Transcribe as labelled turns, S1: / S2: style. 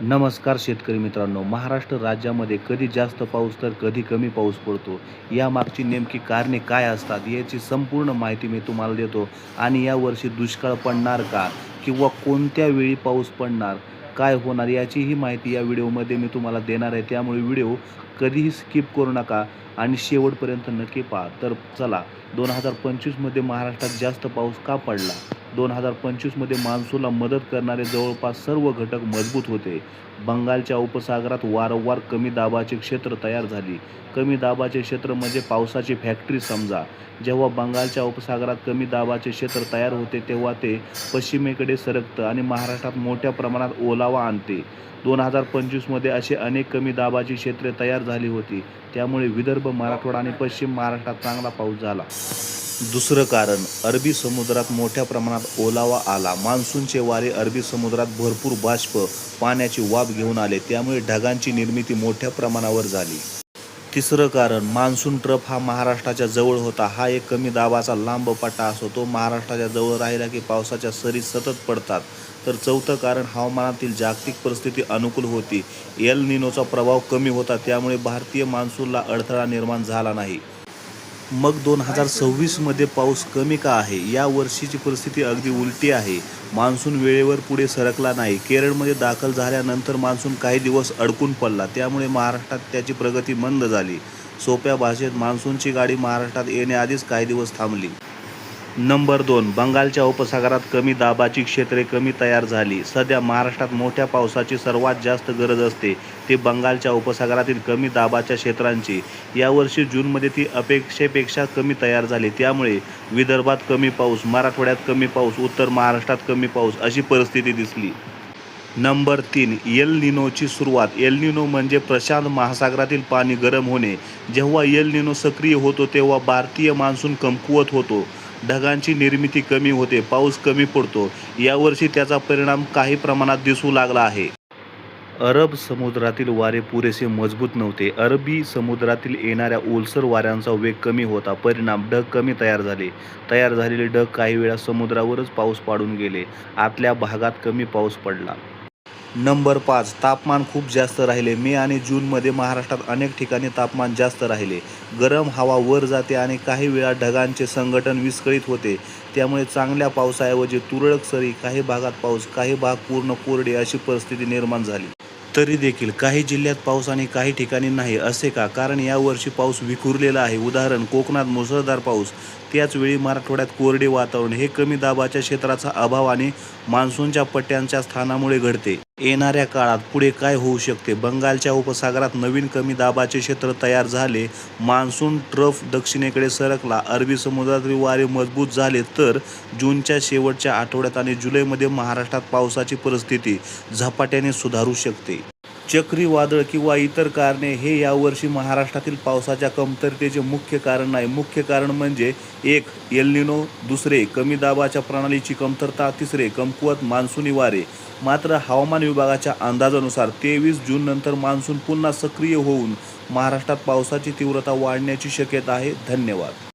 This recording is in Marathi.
S1: नमस्कार शेतकरी मित्रांनो. महाराष्ट्र राज्यामध्ये कधी जास्त पाऊस तर कधी कमी पाऊस पडतो. यामागची नेमकी कारणे काय असतात याची संपूर्ण माहिती मी तुम्हाला देतो. आणि यावर्षी दुष्काळ पडणार का? किंवा कोणत्या वेळी पाऊस पडणार? काय होणार? याचीही माहिती या व्हिडिओमध्ये मी तुम्हाला देणार आहे. त्यामुळे व्हिडिओ कधीही स्किप करू नका आणि शेवटपर्यंत नक्की पहा. तर चला, 2025मध्ये महाराष्ट्रात जास्त पाऊस का पडला? 2025मध्ये मान्सूनला मदत करणारे जवळपास सर्व घटक मजबूत होते. बंगालच्या उपसागरात वारंवार कमी दाबाचे क्षेत्र तयार झाली. कमी दाबाचे क्षेत्र म्हणजे पावसाची फॅक्टरी समजा. जेव्हा बंगालच्या उपसागरात कमी दाबाचे क्षेत्र तयार होते तेव्हा ते पश्चिमेकडे सरकतं आणि महाराष्ट्रात मोठ्या प्रमाणात ओलावा आणते. 2025मध्ये असे अनेक कमी दाबाची क्षेत्रे तयार झाली होती. त्यामुळे विदर्भ, मराठवाडा आणि पश्चिम महाराष्ट्रात चांगला पाऊस झाला. दुसरं कारण, अरबी समुद्रात मोठ्या प्रमाणात ओलावा आला. मान्सूनचे वारे अरबी समुद्रात भरपूर बाष्प, पाण्याची वाफ घेऊन आले. त्यामुळे ढगांची निर्मिती मोठ्या प्रमाणावर झाली. तिसरं कारण, मान्सून ट्रफ हा महाराष्ट्राच्या जवळ होता. हा एक कमी दाबाचा लांब पट्टा असतो. तो महाराष्ट्राच्या जवळ राहिला की पावसाच्या सरी सतत पडतात. तर चौथं कारण, हवामानातील जागतिक परिस्थिती अनुकूल होती. एल निनोचा प्रभाव कमी होता. त्यामुळे भारतीय मान्सूनला अडथळा निर्माण झाला नाही. मग 2026मध्ये पाऊस कमी का आहे? या वर्षीची परिस्थिती अगदी उलटी आहे. मान्सून वेळेवर पुढे सरकला नाही. केरळमध्ये दाखल झाल्यानंतर मान्सून काही दिवस अडकून पडला. त्यामुळे महाराष्ट्रात त्याची प्रगती मंद झाली. सोप्या भाषेत, मान्सूनची गाडी महाराष्ट्रात येण्याआधीच काही दिवस थांबली. नंबर 2, बंगालच्या उपसागरात कमी दाबाची क्षेत्रे कमी तयार झाली. सध्या महाराष्ट्रात मोठ्या पावसाची सर्वात जास्त गरज असते ती बंगालच्या उपसागरातील कमी दाबाच्या क्षेत्रांची. यावर्षी जूनमध्ये ती अपेक्षेपेक्षा कमी तयार झाली. त्यामुळे विदर्भात कमी पाऊस, मराठवाड्यात कमी पाऊस, उत्तर महाराष्ट्रात कमी पाऊस अशी परिस्थिती दिसली. नंबर 3, एल निनोची सुरुवात. एल निनो म्हणजे प्रशांत महासागरातील पाणी गरम होणे. जेव्हा एल निनो सक्रिय होतो तेव्हा भारतीय मान्सून कमकुवत होतो. ढगांची निर्मिती कमी होते, पाऊस कमी पडतो. यावर्षी त्याचा परिणाम काही प्रमाणात दिसू लागला आहे. अरब समुद्रातील वारे पुरेसे मजबूत नव्हते. अरबी समुद्रातील येणाऱ्या ओलसर वाऱ्यांचा वेग कमी होता. परिणाम, ढग कमी तयार झाले. तयार झालेले ढग काही वेळा समुद्रावरच पाऊस पाडून गेले. आतल्या भागात कमी पाऊस पडला. नंबर 5, तापमान खूप जास्त राहिले. मे आणि जूनमध्ये महाराष्ट्रात अनेक ठिकाणी तापमान जास्त राहिले. गरम हवा वर जाते आणि काही वेळा ढगांचे संघटन विस्कळीत होते. त्यामुळे चांगल्या पावसाऐवजी तुरळक सरी, काही भागात पाऊस, काही भाग पूर्ण कोरडे अशी परिस्थिती निर्माण झाली. तरी देखील काही जिल्ह्यात पाऊस आणि काही ठिकाणी नाही. असे का? कारण यावर्षी पाऊस विखुरलेला आहे. उदाहरण, कोकणात मुसळधार पाऊस, त्याचवेळी मराठवाड्यात कोरडे वातावरण. हे कमी दाबाच्या क्षेत्राचा अभाव आणि मान्सूनच्या पट्ट्यांच्या स्थानामुळे घडते. येणाऱ्या काळात पुढे काय होऊ शकते? बंगालच्या उपसागरात नवीन कमी दाबाचे क्षेत्र तयार झाले. मान्सून ट्रफ दक्षिणेकडे सरकला. अरबी समुद्रातील वारे मजबूत झाले तर जूनच्या शेवटच्या आठवड्यात आणि जुलैमध्ये महाराष्ट्रात पावसाची परिस्थिती झपाट्याने सुधारू शकते. चक्रीवादळ किंवा इतर कारणे हे यावर्षी महाराष्ट्रातील पावसाच्या कमतरतेचे मुख्य कारण नाही. मुख्य कारण म्हणजे 1, एल निनो, 2, कमी दाबाच्या प्रणालीची कमतरता, 3, कमकुवत मान्सूनी वारे. मात्र हवामान विभागाच्या अंदाजानुसार 23 जूननंतर मान्सून पुन्हा सक्रिय होऊन महाराष्ट्रात पावसाची तीव्रता वाढण्याची शक्यता आहे. धन्यवाद.